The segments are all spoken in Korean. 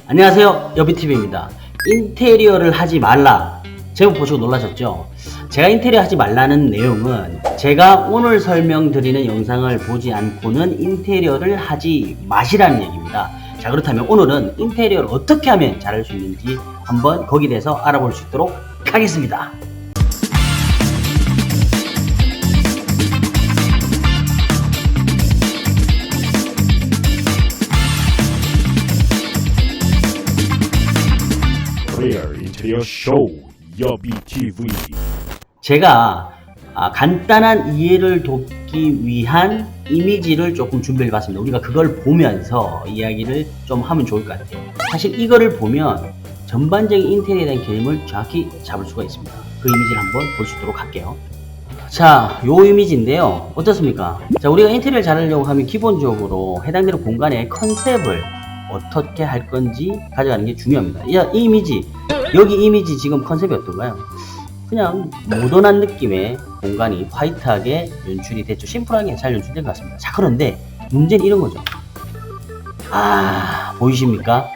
안녕하세요, 여비TV입니다. 인테리어를 하지 말라. 제목 보시고 놀라셨죠? 제가 인테리어 하지 말라는 내용은 제가 오늘 설명드리는 영상을 보지 않고는 인테리어를 하지 마시라는 얘기입니다. 자, 그렇다면 오늘은 인테리어를 어떻게 하면 잘할 수 있는지 한번 거기에 대해서 알아볼 수 있도록 하겠습니다. 인테리어 쇼 여비TV. 제가 간단한 이해를 돕기 위한 이미지를 조금 준비해 봤습니다. 우리가 그걸 보면서 이야기를 좀 하면 좋을 것 같아요. 사실 이거를 보면 전반적인 인테리어에 대한 개념을 정확히 잡을 수가 있습니다. 그 이미지를 한번 볼 수 있도록 할게요. 자, 요 이미지인데요. 어떻습니까? 자, 우리가 인테리어를 잘하려고 하면 기본적으로 해당되는 공간의 컨셉을 어떻게 할 건지 가져가는 게 중요합니다. 이 이미지, 여기 이미지 지금 컨셉이 어떤가요? 그냥 모던한 느낌의 공간이 화이트하게 연출이 됐죠. 심플하게 잘 연출된 것 같습니다. 자, 그런데 문제는 이런 거죠. 보이십니까?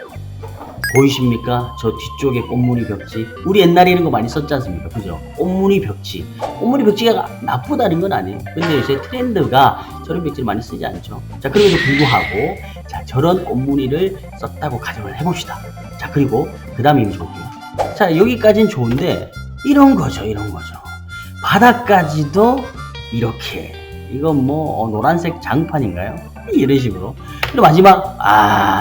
보이십니까? 저 뒤쪽에 꽃무늬 벽지. 우리 옛날에 이런 거 많이 썼지 않습니까? 그죠? 꽃무늬 벽지. 꽃무늬 벽지가 나쁘다는 건 아니에요. 근데 요새 트렌드가 저런 벽지를 많이 쓰지 않죠. 자, 그럼에도 불구하고, 자, 저런 꽃무늬를 썼다고 가정을 해봅시다. 자, 그리고 그 다음 이미지 볼게요. 자, 여기까지는 좋은데, 이런 거죠. 바닥까지도 이렇게. 이건 뭐, 노란색 장판인가요? 이런 식으로. 그리고 마지막,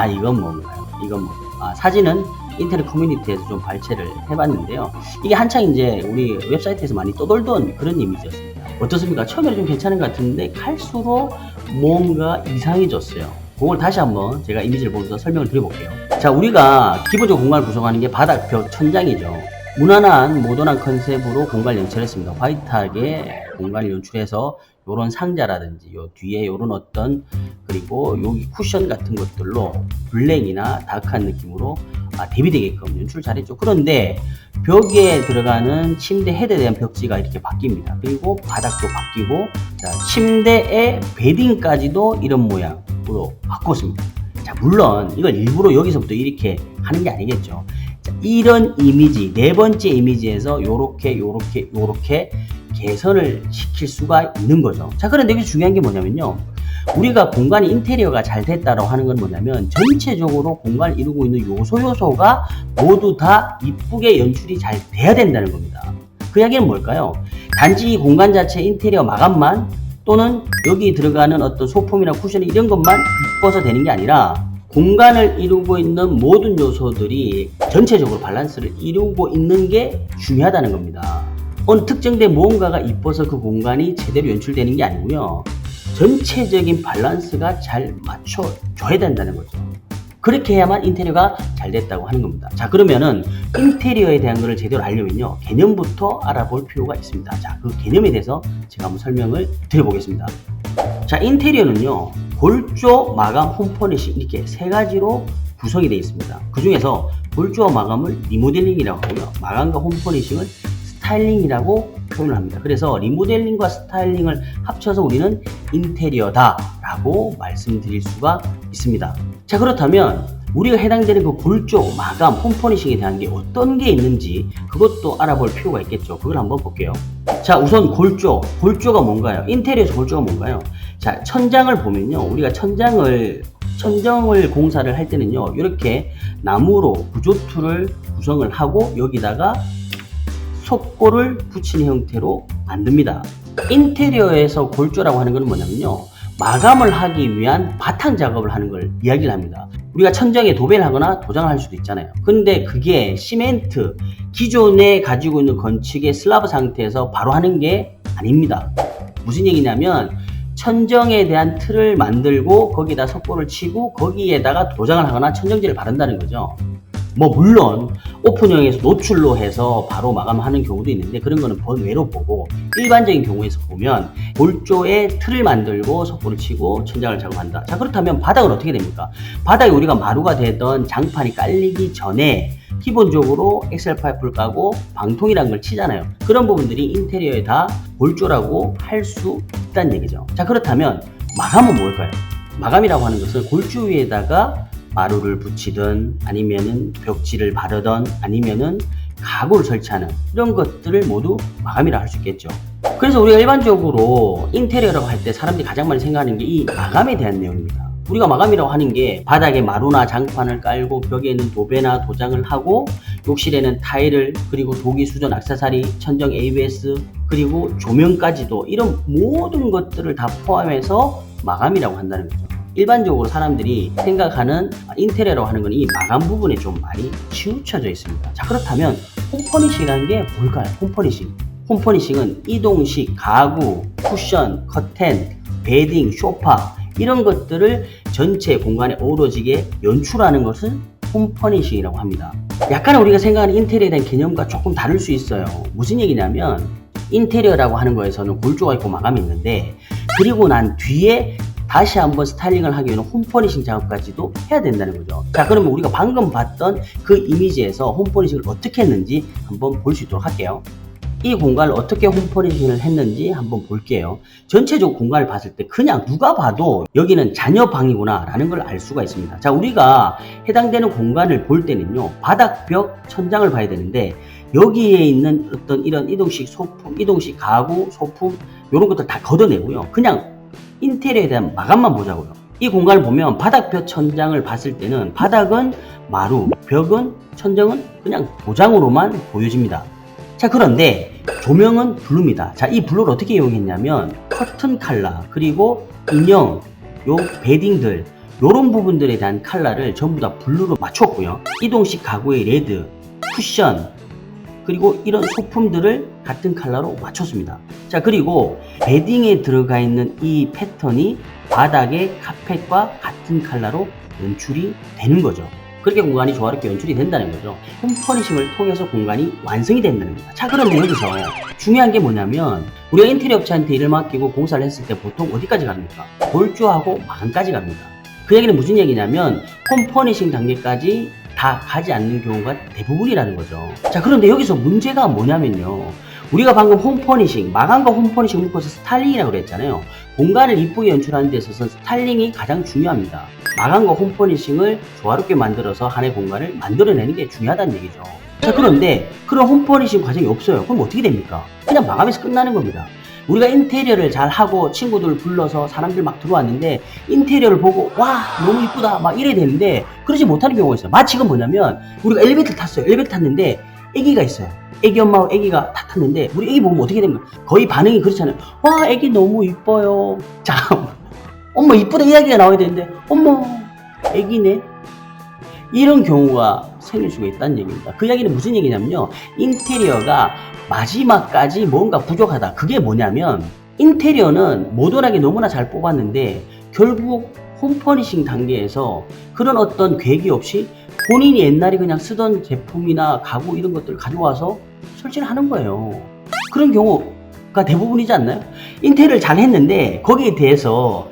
이건 뭔가요? 이건 뭐. 사진은 인터넷 커뮤니티에서 좀 발췌를 해봤는데요. 이게 한창 이제 우리 웹사이트에서 많이 떠돌던 그런 이미지였습니다. 어떻습니까? 처음에는 좀 괜찮은 것 같은데 갈수록 뭔가 이상해졌어요. 그걸 다시 한번 제가 이미지를 보면서 설명을 드려볼게요. 자, 우리가 기본적으로 공간을 구성하는 게 바닥, 벽, 천장이죠. 무난한 모던한 컨셉으로 공간을 연출했습니다. 화이트하게 공간을 연출해서 요런 상자라든지 요 뒤에 요런 어떤, 그리고 여기 쿠션 같은 것들로 블랙이나 다크한 느낌으로 대비되게끔 연출 잘했죠. 그런데 벽에 들어가는 침대 헤드에 대한 벽지가 이렇게 바뀝니다. 그리고 바닥도 바뀌고, 자, 침대의 베딩까지도 이런 모양으로 바꿨습니다. 자, 물론 이걸 일부러 여기서부터 이렇게 하는 게 아니겠죠. 자, 이런 이미지, 네 번째 이미지에서 요렇게 개선을 시킬 수가 있는 거죠. 자, 그런데 여기서 중요한 게 뭐냐면요. 우리가 공간이 인테리어가 잘 됐다고 하는 건 뭐냐면 전체적으로 공간을 이루고 있는 요소가 모두 다 이쁘게 연출이 잘 돼야 된다는 겁니다. 그 이야기는 뭘까요? 단지 공간 자체 인테리어 마감만, 또는 여기 들어가는 어떤 소품이나 쿠션 이런 것만 이뻐서 되는 게 아니라 공간을 이루고 있는 모든 요소들이 전체적으로 밸런스를 이루고 있는 게 중요하다는 겁니다. 어느 특정된 무언가가 이뻐서 그 공간이 제대로 연출되는 게 아니고요. 전체적인 밸런스가 잘 맞춰줘야 된다는 거죠. 그렇게 해야만 인테리어가 잘 됐다고 하는 겁니다. 자, 그러면은 인테리어에 대한 것을 제대로 알려면요, 개념부터 알아볼 필요가 있습니다. 자, 그 개념에 대해서 제가 한번 설명을 드려보겠습니다. 자, 인테리어는요, 골조, 마감, 홈퍼니싱 이렇게 세 가지로 구성이 되어 있습니다. 그 중에서 골조 마감을 리모델링이라고 하고요, 마감과 홈퍼니싱을 스타일링이라고 표현을 합니다. 그래서 리모델링과 스타일링을 합쳐서 우리는 인테리어다 라고 말씀드릴 수가 있습니다. 자, 그렇다면 우리가 해당되는 그 골조, 마감, 홈퍼니싱에 대한 게 어떤 게 있는지 그것도 알아볼 필요가 있겠죠. 그걸 한번 볼게요. 자, 우선 골조가 뭔가요? 인테리어에서 골조가 뭔가요? 자, 천장을 보면요, 우리가 천정을 공사를 할 때는요, 이렇게 나무로 구조투를 구성을 하고 여기다가 속골을 붙이는 형태로 만듭니다. 인테리어에서 골조라고 하는 건 뭐냐면요, 마감을 하기 위한 바탕 작업을 하는 걸 이야기를 합니다. 우리가 천정에 도배를 하거나 도장을 할 수도 있잖아요. 근데 그게 시멘트, 기존에 가지고 있는 건축의 슬라브 상태에서 바로 하는 게 아닙니다. 무슨 얘기냐면 천정에 대한 틀을 만들고 거기다 속골을 치고 거기에다가 도장을 하거나 천정지를 바른다는 거죠. 물론 오픈형에서 노출로 해서 바로 마감하는 경우도 있는데 그런 거는 번외로 보고, 일반적인 경우에서 보면 골조의 틀을 만들고 속골을 치고 천장을 작업한다. 자, 그렇다면 바닥은 어떻게 됩니까? 바닥에 우리가 마루가 되던 장판이 깔리기 전에 기본적으로 엑셀 파이프를 까고 방통이라는 걸 치잖아요. 그런 부분들이 인테리어에 다 골조라고 할 수 있다는 얘기죠. 자, 그렇다면 마감은 뭘까요? 마감이라고 하는 것은 골조 위에다가 마루를 붙이든 아니면은 벽지를 바르든 아니면은 가구를 설치하는 이런 것들을 모두 마감이라 할 수 있겠죠. 그래서 우리가 일반적으로 인테리어라고 할 때 사람들이 가장 많이 생각하는 게 이 마감에 대한 내용입니다. 우리가 마감이라고 하는 게 바닥에 마루나 장판을 깔고 벽에는 도배나 도장을 하고 욕실에는 타일을 그리고 도기, 수전, 액세서리, 천정, ABS 그리고 조명까지도 이런 모든 것들을 다 포함해서 마감이라고 한다는 거죠. 일반적으로 사람들이 생각하는 인테리어라고 하는 건 이 마감 부분에 좀 많이 치우쳐져 있습니다. 자, 그렇다면 홈퍼니싱이라는 게 뭘까요? 홈퍼니싱은 이동식 가구, 쿠션, 커튼, 베딩, 소파 이런 것들을 전체 공간에 어우러지게 연출하는 것을 홈퍼니싱이라고 합니다. 약간 우리가 생각하는 인테리어에 대한 개념과 조금 다를 수 있어요. 무슨 얘기냐면 인테리어라고 하는 거에서는 골조가 있고 마감이 있는데 그리고 난 뒤에 다시 한번 스타일링을 하기 위해서 홈퍼니싱 작업까지도 해야 된다는 거죠. 자, 그러면 우리가 방금 봤던 그 이미지에서 홈퍼니싱을 어떻게 했는지 한번 볼 수 있도록 할게요. 이 공간을 어떻게 홈퍼니싱을 했는지 한번 볼게요. 전체적 공간을 봤을 때 그냥 누가 봐도 여기는 자녀 방이구나 라는 걸 알 수가 있습니다. 자, 우리가 해당되는 공간을 볼 때는요, 바닥, 벽, 천장을 봐야 되는데 여기에 있는 어떤 이런 이동식 소품, 이동식 가구, 소품 이런 것들 다 걷어내고요, 그냥 인테리어에 대한 마감만 보자고요. 이 공간을 보면 바닥, 벽, 천장을 봤을 때는 바닥은 마루, 벽은, 천정은 그냥 도장으로만 보여집니다. 자, 그런데 조명은 블루입니다. 자, 이 블루를 어떻게 이용했냐면 커튼 컬러 그리고 인형, 요 베딩들 요런 부분들에 대한 컬러를 전부 다 블루로 맞췄고요. 이동식 가구의 레드, 쿠션 그리고 이런 소품들을 같은 컬러로 맞췄습니다. 자, 그리고 베딩에 들어가 있는 이 패턴이 바닥의 카펫과 같은 컬러로 연출이 되는 거죠. 그렇게 공간이 조화롭게 연출이 된다는 거죠. 홈퍼니싱을 통해서 공간이 완성이 된다는 겁니다. 자, 그런데 여기서 중요한 게 뭐냐면 우리가 인테리어 업체한테 일을 맡기고 공사를 했을 때 보통 어디까지 갑니까? 골조하고 마감까지 갑니다. 그 얘기는 무슨 얘기냐면 홈퍼니싱 단계까지 다 가지 않는 경우가 대부분이라는 거죠. 자, 그런데 여기서 문제가 뭐냐면요, 우리가 방금 홈퍼니싱, 마감과 홈퍼니싱 묶어서 스타일링이라고 그랬잖아요. 공간을 이쁘게 연출하는 데 있어서 스타일링이 가장 중요합니다. 마감과 홈퍼니싱을 조화롭게 만들어서 하나의 공간을 만들어내는 게 중요하다는 얘기죠. 자, 그런데 그런 홈퍼니싱 과정이 없어요. 그럼 어떻게 됩니까? 그냥 마감에서 끝나는 겁니다. 우리가 인테리어를 잘 하고 친구들 불러서 사람들 막 들어왔는데 인테리어를 보고 와 너무 이쁘다 막 이래야 되는데 그러지 못하는 경우가 있어요. 마치 이건 뭐냐면 우리가 엘리베이터를 탔어요. 엘리베이터 탔는데 애기가 있어요. 애기 엄마하고 애기가 다 탔는데 우리 애기 보면 어떻게 됩니까? 거의 반응이 그렇잖아요. 와, 애기 너무 이뻐요. 자, 엄마 이쁘다 이야기가 나와야 되는데 어머 애기네, 이런 경우가 생길 수가 있다는 얘기입니다. 그 이야기는 무슨 얘기냐면요, 인테리어가 마지막까지 뭔가 부족하다. 그게 뭐냐면 인테리어는 모던하게 너무나 잘 뽑았는데 결국 홈퍼니싱 단계에서 그런 어떤 계획이 없이 본인이 옛날에 그냥 쓰던 제품이나 가구 이런 것들을 가져와서 설치를 하는 거예요. 그런 경우가 대부분이지 않나요? 인테리어를 잘 했는데 거기에 대해서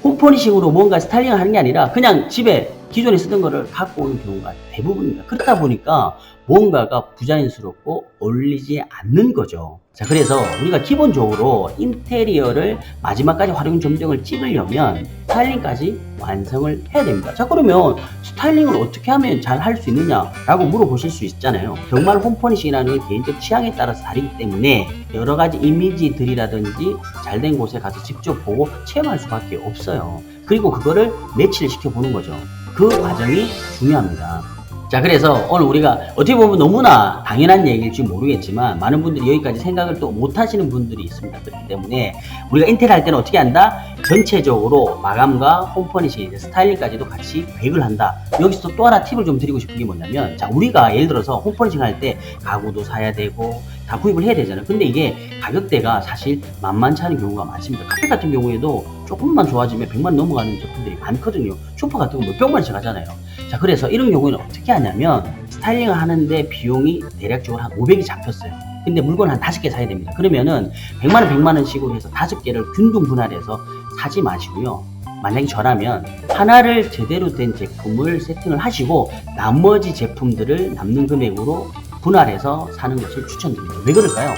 홈퍼니싱으로 뭔가 스타일링을 하는 게 아니라 그냥 집에 기존에 쓰던 거를 갖고 오는 경우가 대부분입니다. 그렇다 보니까 뭔가가 부자연스럽고 어울리지 않는 거죠. 자, 그래서 우리가 기본적으로 인테리어를 마지막까지 활용 점정을 찍으려면 스타일링까지 완성을 해야 됩니다. 자, 그러면 스타일링을 어떻게 하면 잘 할 수 있느냐라고 물어보실 수 있잖아요. 정말 홈퍼니싱이라는 게 개인적 취향에 따라서 다르기 때문에 여러 가지 이미지들이라든지 잘된 곳에 가서 직접 보고 체험할 수밖에 없어요. 그리고 그거를 매치를 시켜보는 거죠. 그 과정이 중요합니다. 자, 그래서 오늘 우리가 어떻게 보면 너무나 당연한 얘기일지 모르겠지만 많은 분들이 여기까지 생각을 또 못 하시는 분들이 있습니다. 그렇기 때문에 우리가 인테리어 할 때는 어떻게 한다? 전체적으로 마감과 홈퍼니싱, 스타일링까지도 같이 계획을 한다. 여기서 또 하나 팁을 좀 드리고 싶은 게 뭐냐면, 자, 우리가 예를 들어서 홈퍼니싱 할 때 가구도 사야 되고 다 구입을 해야 되잖아요. 근데 이게 가격대가 사실 만만치 않은 경우가 많습니다. 카페 같은 경우에도 조금만 좋아지면 100만 넘어가는 제품들이 많거든요. 쇼파 같은 거 몇백만 원씩 하잖아요. 자, 그래서 이런 경우에는 어떻게 하냐면 스타일링을 하는데 비용이 대략적으로 한 500이 잡혔어요. 근데 물건 한 5개 사야 됩니다. 그러면은 100만 원 100만 원씩으로 해서 5개를 균등 분할해서 사지 마시고요. 만약에 저라면 하나를 제대로 된 제품을 세팅을 하시고 나머지 제품들을 남는 금액으로 분할해서 사는 것을 추천드립니다. 왜 그럴까요?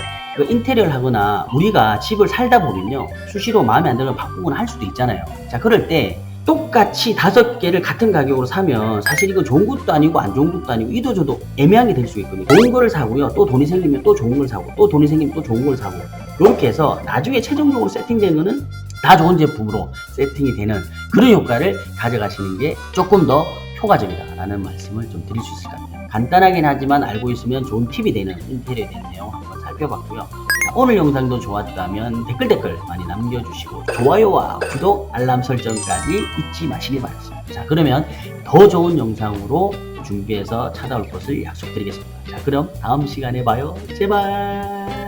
인테리어를 하거나 우리가 집을 살다 보면요, 수시로 마음에 안 들면 바꾸거나 할 수도 있잖아요. 자, 그럴 때 똑같이 5개를 같은 가격으로 사면 사실 이거 좋은 것도 아니고 안 좋은 것도 아니고 이도저도 애매한 게 될 수 있거든요. 좋은 거를 사고요. 또 돈이 생기면 또 좋은 걸 사고 또 돈이 생기면 또 좋은 걸 사고 이렇게 해서 나중에 최종적으로 세팅된 거는 다 좋은 제품으로 세팅이 되는 그런 효과를 가져가시는 게 조금 더 효과적이다라는 말씀을 좀 드릴 수 있을 것 같아요. 간단하긴 하지만 알고 있으면 좋은 팁이 되는 인테리어에 대한 내용 한번 살펴봤고요. 자, 오늘 영상도 좋았다면 댓글 많이 남겨주시고 좋아요와 구독, 알람 설정까지 잊지 마시기 바랍니다. 자, 그러면 더 좋은 영상으로 준비해서 찾아올 것을 약속드리겠습니다. 자, 그럼 다음 시간에 봐요. 제발.